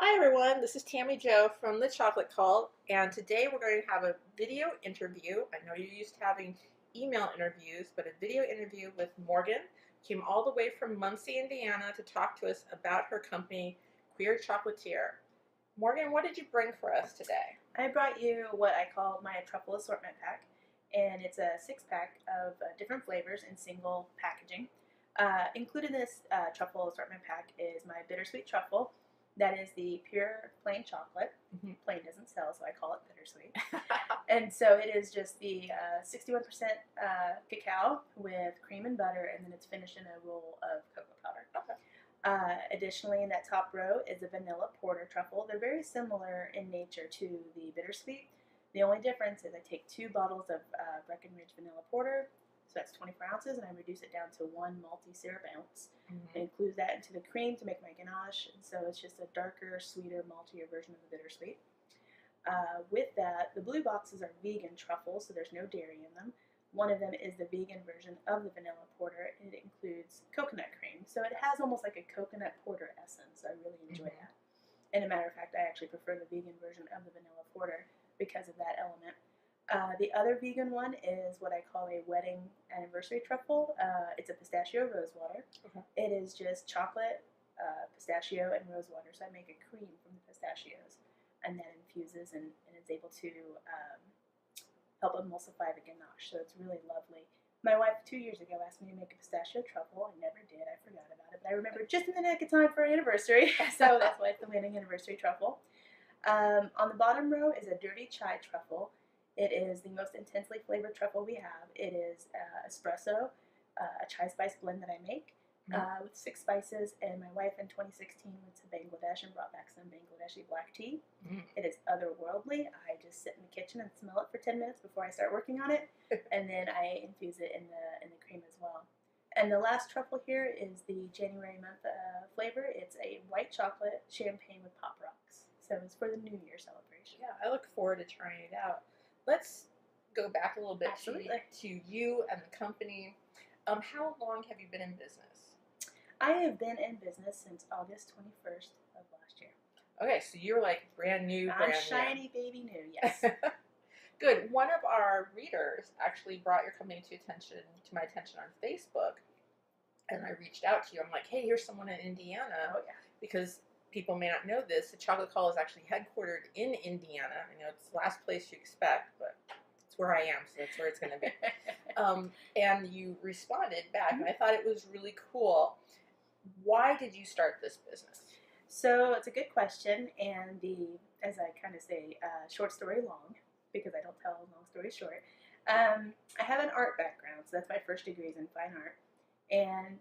Hi everyone, this is Tammy Joe from the Chocolate Cult, and today we're going to have a video interview. I know you're used to having email interviews, but a video interview with Morgan. Came all the way from Muncie, Indiana to talk to us about her company, Queer Chocolatier. Morgan, what did you bring for us today? I brought you what I call my truffle assortment pack, and it's a 6-pack of different flavors in single packaging. Included in this truffle assortment pack is my bittersweet truffle. That is the pure plain chocolate. Plain doesn't sell, so I call it bittersweet. And so it is just the 61% cacao with cream and butter, and then it's finished in a roll of cocoa powder. Okay. Additionally, in that top row is a vanilla porter truffle. They're very similar in nature to the bittersweet. The only difference is I take 2 bottles of Breckenridge vanilla porter, so that's 24 ounces, and I reduce it down to 1 malty syrup ounce. And include that into the cream to make my ganache, and so it's just a darker, sweeter, maltier version of the bittersweet. With that, the blue boxes are vegan truffles, so there's no dairy in them. One of them is the vegan version of the vanilla porter, and it includes coconut cream. So it has almost like a coconut porter essence. I really enjoy that. And a matter of fact, I actually prefer the vegan version of the vanilla porter because of that element. The other vegan one is what I call a wedding anniversary truffle. It's a pistachio rosewater. It is just chocolate, pistachio, and rosewater. So I make a cream from the pistachios, and that infuses and is able to help emulsify the ganache. So it's really lovely. My wife 2 years ago asked me to make a pistachio truffle. I never did. I forgot about it, but I remembered just in the nick of time for our anniversary. So that's why it's the wedding anniversary truffle. On the bottom row is a dirty chai truffle. It is the most intensely flavored truffle we have. It is espresso, a chai spice blend that I make with 6 spices. And my wife in 2016 went to Bangladesh and brought back some Bangladeshi black tea. It is otherworldly. I just sit in the kitchen and smell it for 10 minutes before I start working on it, and then I infuse it in the cream as well. And the last truffle here is the January month flavor. It's a white chocolate champagne with pop rocks. So it's for the New Year celebration. Yeah, I look forward to trying it out. Let's go back a little bit to you and the company. How long have you been in business? I have been in business since August 21st of last year. Okay, so you're like brand new, I'm shiny baby new, yes. Good. One of our readers actually brought your company to my attention on Facebook, and I reached out to you. I'm like, hey, here's someone in Indiana. Oh, yeah. Because people may not know this, the Chocolate Call is actually headquartered in Indiana. I know it's the last place you expect, but it's where I am, so that's where it's going to be. And you responded back, and I thought it was really cool. Why did you start this business? So it's a good question, and as I kind of say, short story long, because I don't tell long stories short. I have an art background, so that's my first degree is in fine art, and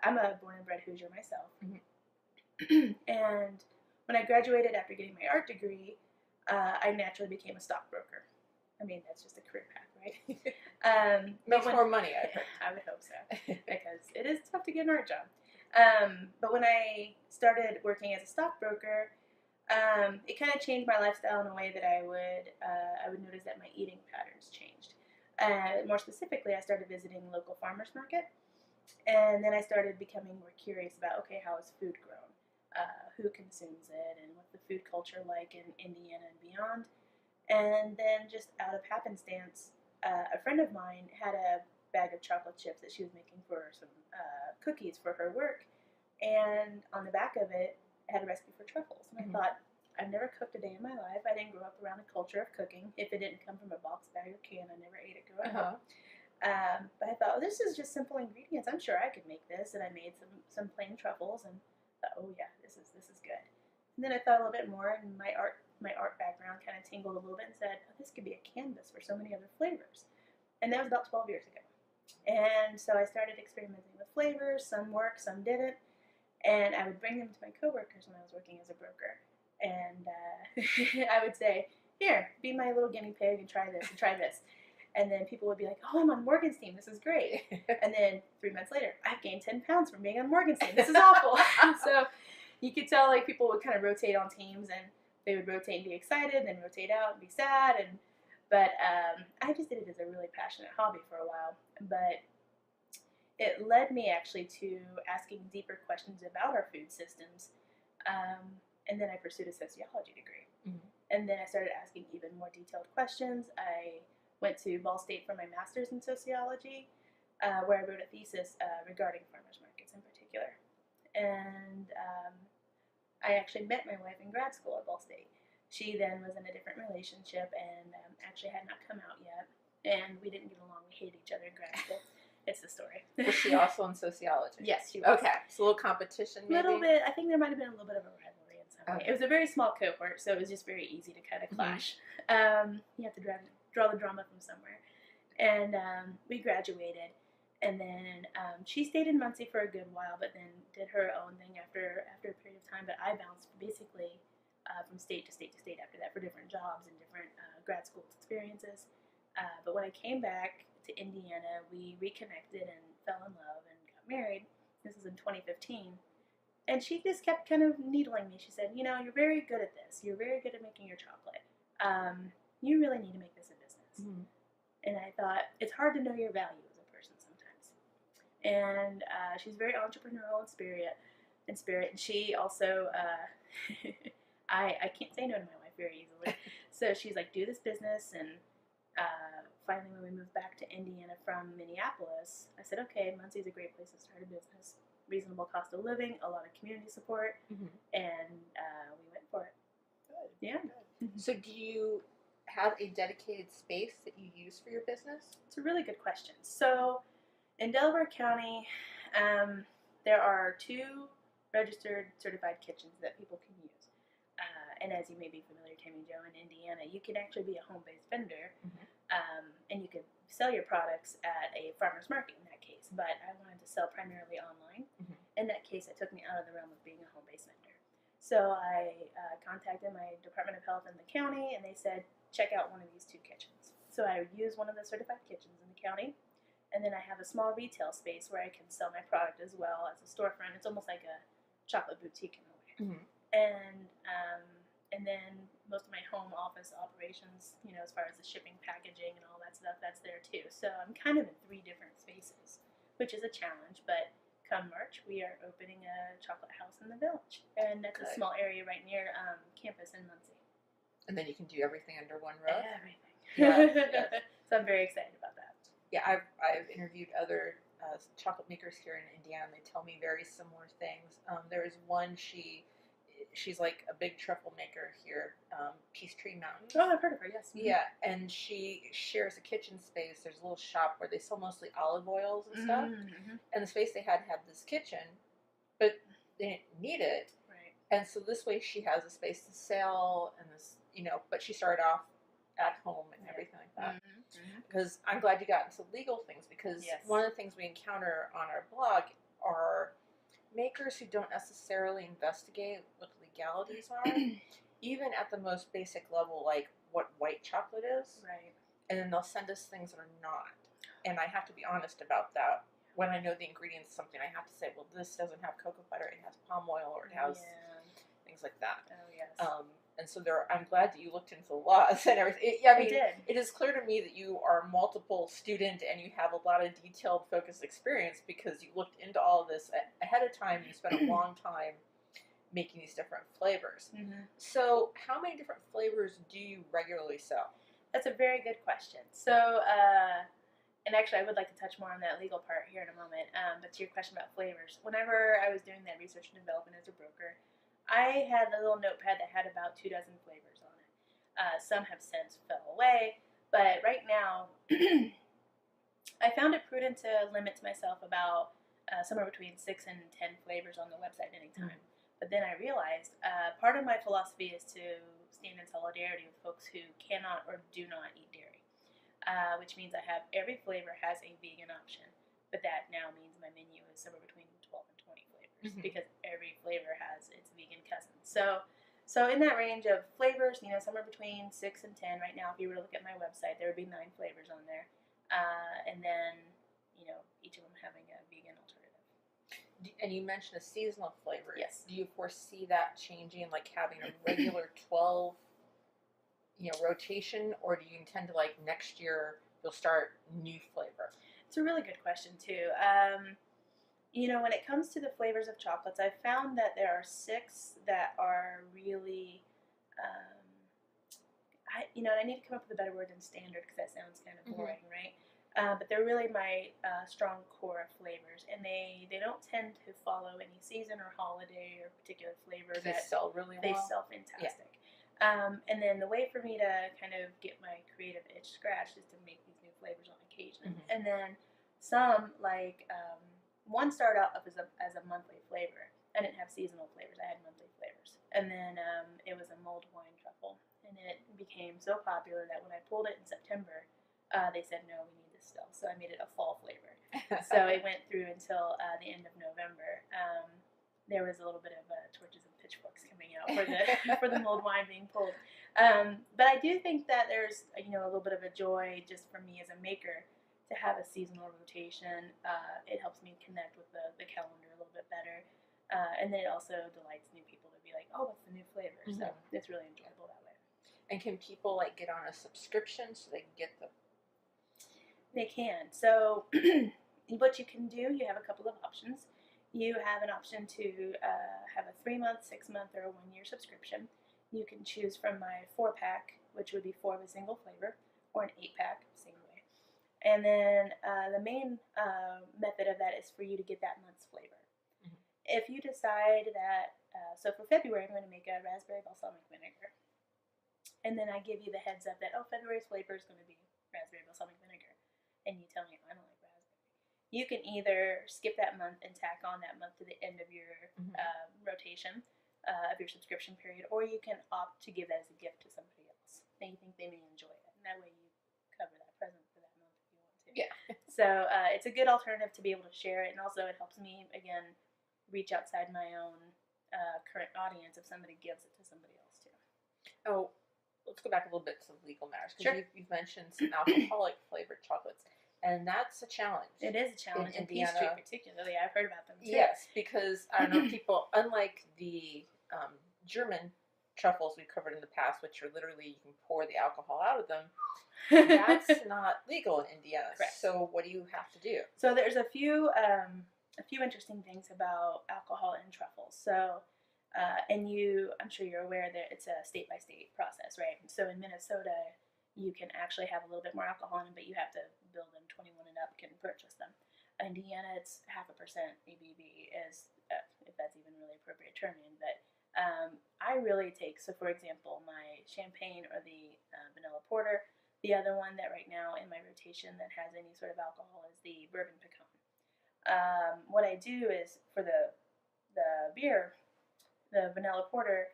I'm a born and bred Hoosier myself. And when I graduated after getting my art degree, I naturally became a stockbroker. I mean, that's just a career path, right? Makes more money, I heard. I would hope so, because it is tough to get an art job. But when I started working as a stockbroker, it kind of changed my lifestyle in a way that I would notice that my eating patterns changed. More specifically, I started visiting local farmers market, and then I started becoming more curious about, okay, how is food grown? Who consumes it, and what's the food culture like in Indiana and beyond. And then just out of happenstance, a friend of mine had a bag of chocolate chips that she was making for some cookies for her work, and on the back of it had a recipe for truffles. And I thought, I've never cooked a day in my life. I didn't grow up around a culture of cooking. If it didn't come from a box bag or can, I never ate it growing up. But I thought, oh, this is just simple ingredients. I'm sure I could make this. And I made some plain truffles and thought, oh yeah, this is good. And then I thought a little bit more, and my art background kind of tingled a little bit and said, oh, this could be a canvas for so many other flavors. And that was about 12 years ago. And so I started experimenting with flavors. Some worked, some didn't. And I would bring them to my coworkers when I was working as a broker. And I would say, here, be my little guinea pig and try this and try this. And then people would be like, oh, I'm on Morgan's team. This is great. And then 3 months later, I've gained 10 pounds from being on Morgan's team. This is awful. So you could tell like people would kind of rotate on teams, and they would rotate and be excited, then rotate out and be sad. But I just did it as a really passionate hobby for a while. But it led me actually to asking deeper questions about our food systems. And then I pursued a sociology degree. Mm-hmm. And then I started asking even more detailed questions. I went to Ball State for my master's in sociology, where I wrote a thesis regarding farmers markets in particular. And I actually met my wife in grad school at Ball State. She then was in a different relationship and actually had not come out yet. And we didn't get along. We hated each other in grad school. It's the story. Was she also in sociology? Yes, she was. Okay, so a little competition maybe? A little bit. I think there might have been a little bit of a rivalry in some way. Okay. It was a very small cohort, so it was just very easy to kind of clash. You have to draw the drama from somewhere. And we graduated. And then she stayed in Muncie for a good while, but then did her own thing after a period of time. But I bounced basically from state to state to state after that for different jobs and different grad school experiences. But when I came back to Indiana, we reconnected and fell in love and got married. This was in 2015. And she just kept kind of needling me. She said, you know, you're very good at this. You're very good at making your chocolate. You really need to make this a business. Mm-hmm. And I thought, it's hard to know your value as a person sometimes. And she's very entrepreneurial in spirit. And she also, I can't say no to my wife very easily. So she's like, do this business. And finally, when we moved back to Indiana from Minneapolis, I said, okay, Muncie's a great place to start a business. Reasonable cost of living, a lot of community support, and we went for it. Good. Yeah. Good. So do you have a dedicated space that you use for your business? It's a really good question. So in Delaware County, there are 2 registered certified kitchens that people can use. And as you may be familiar, Tammy Jo, in Indiana, you can actually be a home-based vendor, and you can sell your products at a farmer's market in that case. But I wanted to sell primarily online. In that case, it took me out of the realm of being a home-based vendor. So I contacted my Department of Health in the county, and they said, check out one of these 2 kitchens. So I use one of the certified kitchens in the county, and then I have a small retail space where I can sell my product as well as a storefront. It's almost like a chocolate boutique in a way. And then most of my home office operations, you know, as far as the shipping, packaging, and all that stuff, that's there too. So I'm kind of in 3 different spaces, which is a challenge. But come March, we are opening a chocolate house in the village, and that's a small area right near campus in Muncie. And then you can do everything under one roof. Everything. Yes. So I'm very excited about that. Yeah, I've interviewed other chocolate makers here in Indiana, and they tell me very similar things. There is one, she's like a big truffle maker here, Peachtree Mountain. Oh, I've heard of her, yes. Yeah, and she shares a kitchen space. There's a little shop where they sell mostly olive oils and stuff. And the space they had this kitchen, but they didn't need it. Right. And so this way she has a space to sell, and this, you know, but she started off at home and everything like that. Because I'm glad you got into legal things, because one of the things we encounter on our blog are makers who don't necessarily investigate what legalities are, even at the most basic level, like what white chocolate is. Right. And then they'll send us things that are not. And I have to be honest about that. When I know the ingredients of something, I have to say, well, this doesn't have cocoa butter, it has palm oil, or it has things like that. Oh, yes. And so I'm glad that you looked into the laws and everything. I mean, did. It is clear to me that you are a multiple student and you have a lot of detailed, focused experience, because you looked into all of this ahead of time. You spent a long time making these different flavors. So how many different flavors do you regularly sell? That's a very good question. So, and actually I would like to touch more on that legal part here in a moment, but to your question about flavors, whenever I was doing that research and development as a broker, I had a little notepad that had about 24 flavors on it. Some have since fell away, but right now, I found it prudent to limit myself about somewhere between 6 and 10 flavors on the website at any time. But then I realized part of my philosophy is to stand in solidarity with folks who cannot or do not eat dairy, which means I have every flavor has a vegan option, but that now means my menu is somewhere between 12 and 20 flavors because every flavor has its vegan cousin. So in that range of flavors, you know, somewhere between 6 and 10. Right now, if you were to look at my website, there would be 9 flavors on there, and then, you know, each of them having a vegan alternative. And you mentioned a seasonal flavor. Yes. Do you foresee that changing, like having a regular 12, rotation, or do you intend to, like, next year you'll start new flavor? It's a really good question too. You know, when it comes to the flavors of chocolates, I've found that there are 6 that are really, I need to come up with a better word than standard because that sounds kind of boring, right? But they're really my strong core of flavors, and they don't tend to follow any season or holiday or particular flavor. They sell really well. They sell fantastic. And then the way for me to kind of get my creative itch scratched is to make these new flavors on occasion. And then some, like one started out as a monthly flavor. I didn't have seasonal flavors. I had monthly flavors. And then it was a mulled wine truffle. And it became so popular that when I pulled it in September, they said, no, we need this still. So I made it a fall flavor. So it went through until the end of November. There was a little bit of torches and pitchforks coming out for the mulled wine being pulled. But I do think that there's a little bit of a joy just for me as a maker to have a seasonal rotation. It helps me connect with the calendar a little bit better. And then it also delights new people to be like, oh, what's the new flavor? So it's really enjoyable that way. And can people like get on a subscription so they can get them? They can. So what you can do, you have a couple of options. You have an option to have a 3-month, 6-month, or a 1-year subscription. You can choose from my 4-pack, which would be 4 of a single flavor, or an 8-pack, same way. And then the main method of that is for you to get that month's flavor. If you decide that, so for February, I'm going to make a raspberry balsamic vinegar. And then I give you the heads up that, February's flavor is going to be raspberry balsamic vinegar. And you tell me, I don't like raspberry. You can either skip that month and tack on that month to the end of your rotation of your subscription period, or you can opt to give that as a gift to somebody else. And you think they may enjoy it. And that way you cover that present for that month if you want to. Yeah. So it's a good alternative to be able to share it. And also it helps me, again, reach outside my own current audience if somebody gives it to somebody else too. Oh, let's go back a little bit to legal matters. Sure. You've mentioned some alcoholic flavored chocolates, and that's a challenge. It is a challenge in Peachtree particularly. I've heard about them too. Yes, because I don't know, people, unlike the German truffles we covered in the past, which are literally you can pour the alcohol out of them, that's not legal in Indiana. Correct. So what do you have to do? So there's a few interesting things about alcohol in truffles. So, and I'm sure you're aware that it's a state-by-state process, right? So in Minnesota, you can actually have a little bit more alcohol in them, but you have to build them 21 and up can purchase them. Indiana, it's 0.5% ABV, is if that's even really appropriate terming. But I really take, so for example, my champagne or the vanilla porter. The other one that right now in my rotation that has any sort of alcohol is the bourbon pecan. What I do is for the beer, the vanilla porter,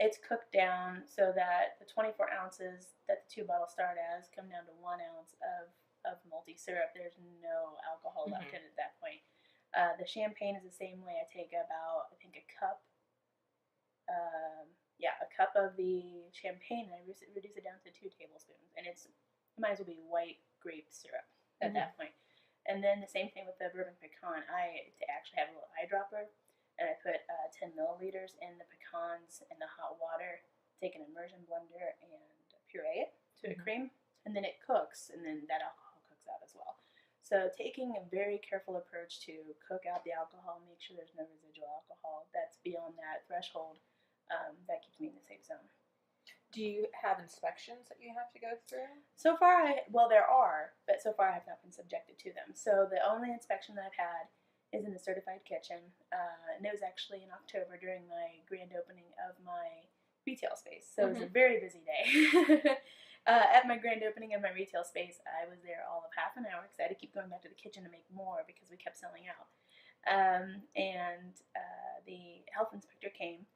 it's cooked down so that the 24 ounces that the 2 bottles start as come down to 1 ounce of malty syrup. There's no alcohol left in it at that point. The champagne is the same way. I take about, I think, a cup of the champagne, and I reduce it down to 2 tablespoons. And it might as well be white grape syrup at that point. And then the same thing with the bourbon pecan. I actually have a little eyedropper, and I put 10 milliliters in the pecans in the hot water, take an immersion blender, and puree it to a cream. And then it cooks, and then that alcohol cooks out as well. So taking a very careful approach to cook out the alcohol, make sure there's no residual alcohol that's beyond that threshold, that keeps me in the safe zone. Do you have inspections that you have to go through? So far, there are, but so far I have not been subjected to them. So the only inspection that I've had is in the certified kitchen, and it was actually in October during my grand opening of my retail space. So it was a very busy day. At my grand opening of my retail space, I was there all of half an hour because I had to keep going back to the kitchen to make more because we kept selling out. And the health inspector came,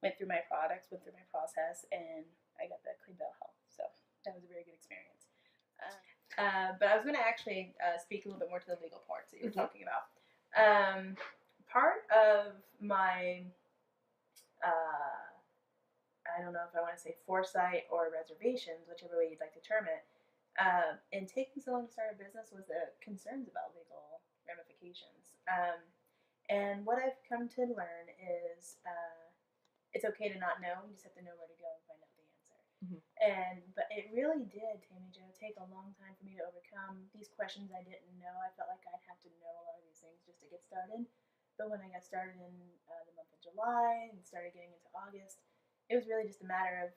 went through my products, went through my process, and I got the clean bill of health. So that was a very good experience. But I was going to actually speak a little bit more to the legal parts that you were talking about. Part of my, I don't know if I want to say foresight or reservations, whichever way you'd like to term it, in taking so long to start a business was the concerns about legal ramifications. And what I've come to learn is it's okay to not know. You just have to know where to go and find out the answer. But it really did, Tammy Jo, take a long time for me to overcome these questions I didn't know. I felt like I'd have to know a lot of these things just to get started. But when I got started in the month of July and started getting into August, it was really just a matter of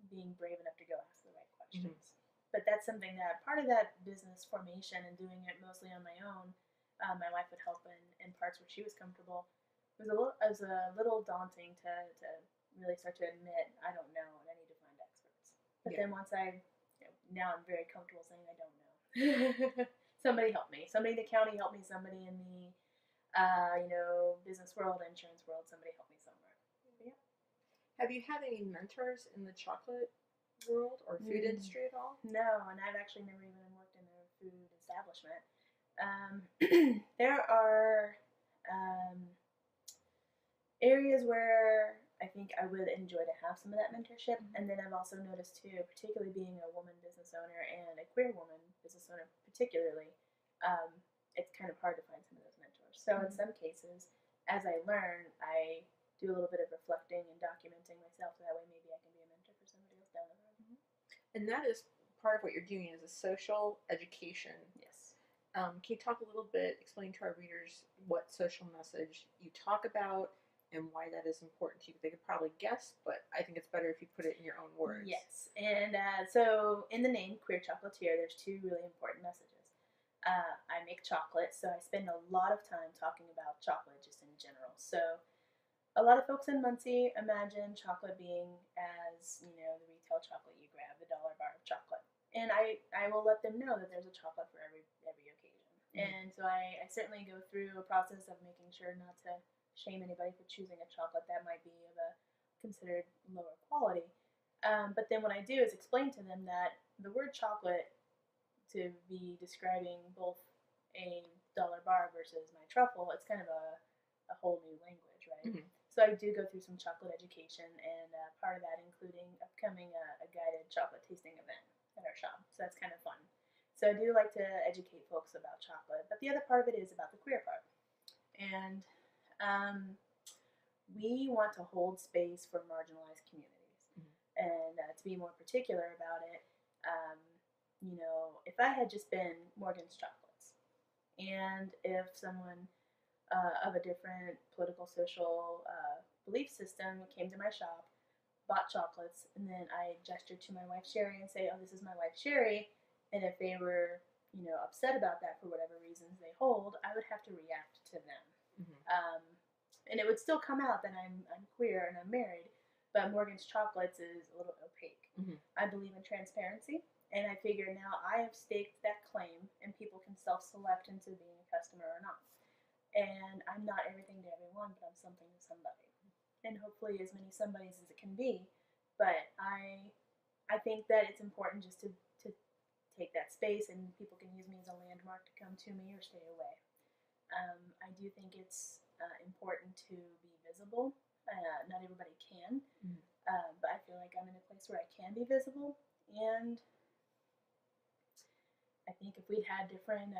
being brave enough to go ask the right questions. But that's something that part of that business formation and doing it mostly on my own, my wife would help in parts where she was comfortable. It was a little daunting to really start to admit I don't know and I need to find experts. But then once now I'm very comfortable saying I don't know. Somebody help me. Somebody in the county help me. Somebody in the business world, insurance world. Somebody help me somewhere. Yeah. Have you had any mentors in the chocolate world or food industry at all? No, and I've actually never even worked in a food establishment. There are areas where I think I would enjoy to have some of that mentorship, and then I've also noticed too, particularly being a woman business owner and a queer woman business owner particularly, it's kind of hard to find some of those mentors. So in some cases, as I learn, I do a little bit of reflecting and documenting myself, so that way maybe I can be a mentor for somebody else down the road. And that is part of what you're doing is a social education. Yes. Can you talk a little bit, explain to our readers what social message you talk about and why that is important to you? They could probably guess, but I think it's better if you put it in your own words. Yes, and so in the name Queer Chocolatier, there's two really important messages. I make chocolate, so I spend a lot of time talking about chocolate just in general. So a lot of folks in Muncie imagine chocolate being as, the retail chocolate you grab, the dollar bar of chocolate. And I will let them know that there's a chocolate for every occasion. And so I certainly go through a process of making sure not to shame anybody for choosing a chocolate that might be of a considered lower quality. But then what I do is explain to them that the word chocolate, to be describing both a dollar bar versus my truffle, it's kind of a whole new language, right? So I do go through some chocolate education, and part of that including upcoming a guided chocolate tasting event at our shop. So that's kind of fun. So I do like to educate folks about chocolate, but the other part of it is about the queer part. And we want to hold space for marginalized communities. And to be more particular about it, if I had just been Morgan's Chocolates, and if someone of a different political, social belief system came to my shop, bought chocolates, and then I gestured to my wife Sherry and say, "Oh, this is my wife Sherry," and if they were, upset about that for whatever reasons they hold, I would have to react to them. And it would still come out that I'm queer and I'm married, but Morgan's Chocolates is a little opaque. I believe in transparency, and I figure now I have staked that claim, and people can self-select into being a customer or not. And I'm not everything to everyone, but I'm something to somebody, and hopefully as many somebodies as it can be. But I think that it's important just to take that space, and people can use me as a landmark to come to me or stay away. I do think it's important to be visible. Not everybody can, but I feel like I'm in a place where I can be visible. And I think if we'd had different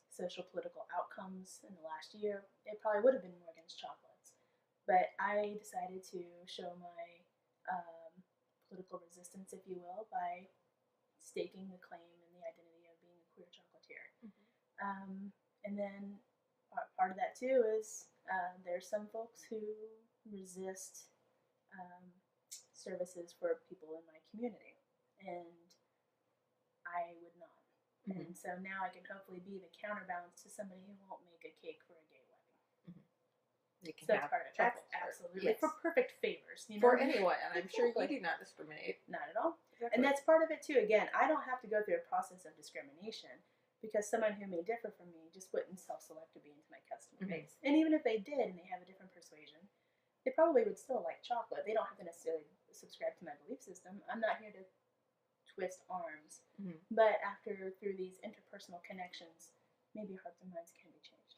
social political outcomes in the last year, it probably would have been Morgan's Chocolates. But I decided to show my political resistance, if you will, by staking the claim and the identity of being a queer chocolatier. And then part of that too is there's some folks who resist services for people in my community, and I would not. And so now I can hopefully be the counterbalance to somebody who won't make a cake for a gay wedding. So that's part of it. That's absolutely for perfect favors, for anyone, and I'm sure you do not discriminate. Not at all. Exactly. And that's part of it too. Again, I don't have to go through a process of discrimination, because someone who may differ from me just wouldn't self-select to be into my customer base. And even if they did and they have a different persuasion, they probably would still like chocolate. They don't have to necessarily subscribe to my belief system. I'm not here to twist arms. But through these interpersonal connections, maybe hearts and minds can be changed.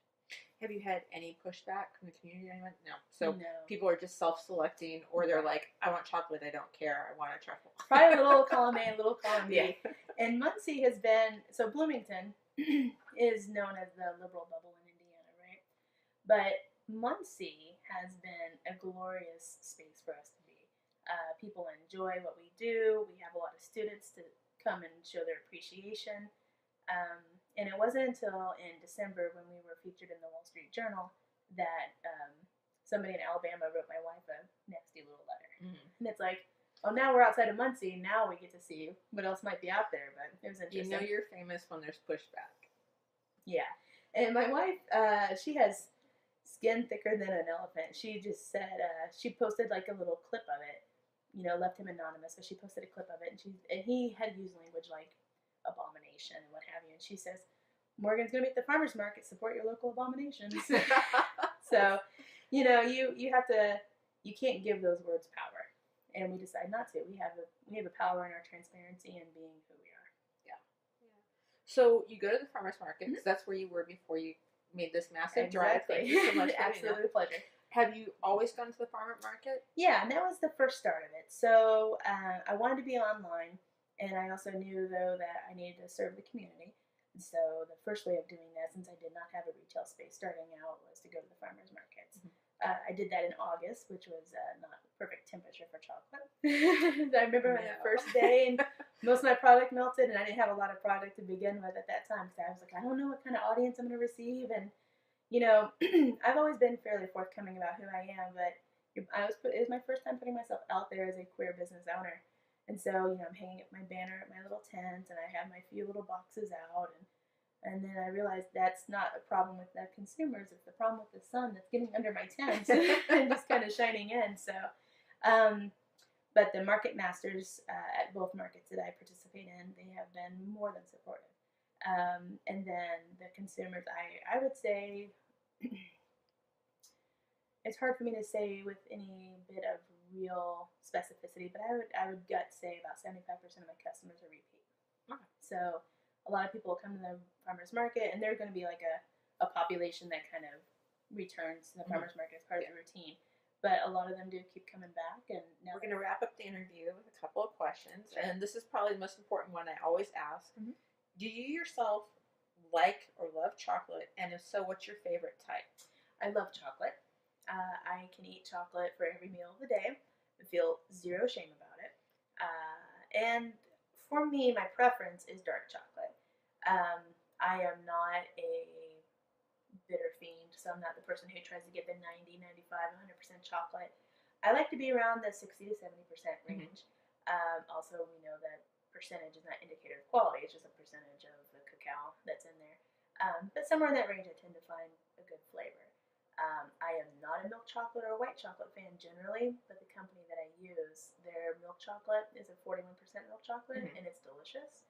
Have you had any pushback from the community? Anyone? No. So people are just self-selecting, or they're like, I want chocolate, I don't care, I want a truffle. Probably a little column A, a little column B. And Muncie has been, so Bloomington is known as the liberal bubble in Indiana, right? But Muncie has been a glorious space for us to be. People enjoy what we do. We have a lot of students to come and show their appreciation. And it wasn't until in December when we were featured in the Wall Street Journal that somebody in Alabama wrote my wife a nasty little letter. Mm-hmm. And it's like, oh, now we're outside of Muncie. Now we get to see what else might be out there. But it was interesting. You know you're famous when there's pushback. Yeah. And my wife, she has skin thicker than an elephant. She just said, she posted like a little clip of it, you know, left him anonymous, but she posted a clip of it, and he had used language like abomination and what have you. And she says, Morgan's going to be at the farmer's market, support your local abominations. So, you know, you have to, you can't give those words power. And we decide not to. We have a power in our transparency and being who we are. Yeah. So you go to the farmer's market, because that's where you were before you made this massive drive. Thank you so much. Absolutely a pleasure. Have you always gone to the farmer's market? Yeah, and that was the first start of it. So I wanted to be online, and I also knew, though, that I needed to serve the community. And so the first way of doing that, since I did not have a retail space starting out, was to go to the farmer's markets. Mm-hmm. I did that in August, which was not perfect temperature for chocolate. I remember on the first day, and most of my product melted, and I didn't have a lot of product to begin with at that time, because I was like, I don't know what kind of audience I'm going to receive. And you know, I've always been fairly forthcoming about who I am, but it was my first time putting myself out there as a queer business owner. And so, you know, I'm hanging up my banner at my little tent, and I have my few little boxes out, and then I realized that's not a problem with the consumers, it's the problem with the sun that's getting under my tent and just kind of shining in. So, but the market masters at both markets that I participate in, they have been more than supportive. And then the consumers, I would say, it's hard for me to say with any bit of real specificity, but I would gut say about 75% of my customers are repeat. Okay. So a lot of people come to the farmer's market, and they're going to be like a population that kind of returns to the farmer's market as part of the routine. But a lot of them do keep coming back. And now we're going to wrap up the interview with a couple of questions. Sure. And this is probably the most important one I always ask. Mm-hmm. Do you yourself like or love chocolate? And if so, what's your favorite type? I love chocolate. I can eat chocolate for every meal of the day. I feel zero shame about it. And for me, my preference is dark chocolate. I am not a bitter fiend, so I'm not the person who tries to get the 90, 95, 100% chocolate. I like to be around the 60 to 70% range. Mm-hmm. Also, we know that percentage is not indicator of quality, it's just a percentage of the cacao that's in there. But somewhere in that range, I tend to find a good flavor. I am not a milk chocolate or a white chocolate fan generally, but the company that I use, their milk chocolate is a 41% milk chocolate, mm-hmm. and it's delicious.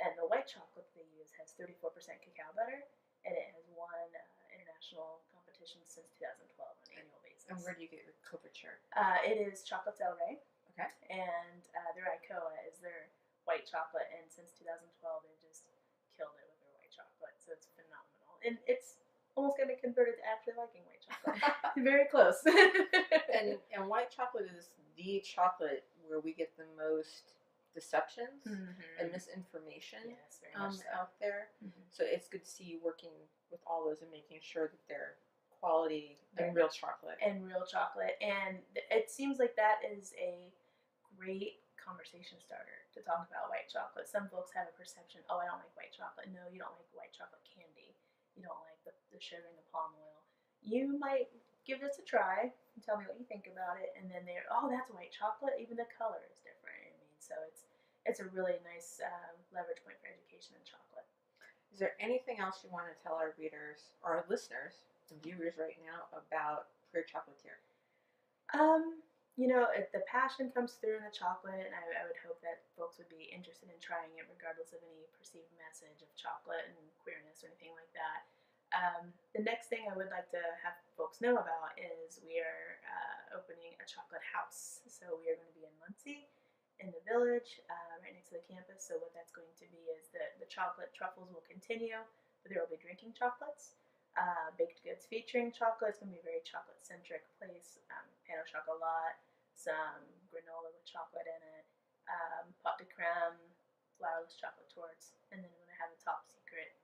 And the white chocolate they use has 34% cacao butter, and it has won international competitions since 2012 on an annual basis. And where do you get your couverture? It is Chocolate Del Rey. Okay. And their Icoa is their white chocolate, and since 2012 they've just killed it with their white chocolate, so it's phenomenal. And it's almost going to be converted to actually liking white chocolate. Very close. and white chocolate is the chocolate where we get the most deceptions mm-hmm. and misinformation out there. Mm-hmm. So it's good to see you working with all those and making sure that they're quality and real chocolate. And real chocolate. And it seems like that is a great conversation starter to talk about white chocolate. Some folks have a perception, oh, I don't like white chocolate. No, you don't like white chocolate candy. You don't like the sugar and the palm oil. You might give this a try and tell me what you think about it, and then they're, oh, that's white chocolate. Even the color is different. I mean, so it's a really nice leverage point for education in chocolate. Is there anything else you want to tell our readers, or our listeners and viewers right now about Queer Chocolatier? You know, the passion comes through in the chocolate, and I would hope that folks would be interested in trying it regardless of any perceived message of chocolate and queerness or anything like that. The next thing I would like to have folks know about is we are opening a chocolate house. So we are going to be in Muncie, in the village, right next to the campus. So what that's going to be is the chocolate truffles will continue, but there will be drinking chocolates. Baked goods featuring chocolate. It's going to be a very chocolate-centric place. Pain au chocolat, some granola with chocolate in it, pot de creme, flourless chocolate torts, and then we're going to have a top secret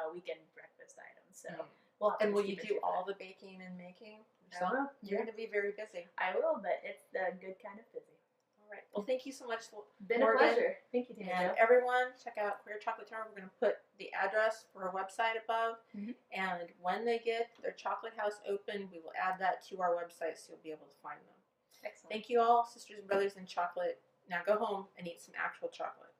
weekend breakfast item. So will you do all the baking and making? I will. You're going to be very busy. I will, but it's the good kind of busy. All right. Well, thank you so much, Been Morgan. a pleasure. Thank you, Tina. And everyone, check out Queer Chocolatier. We're going to put the address for our website above. And when they get their chocolate house open, we will add that to our website so you'll be able to find them. Excellent. Thank you all, sisters and brothers in chocolate. Now go home and eat some actual chocolate.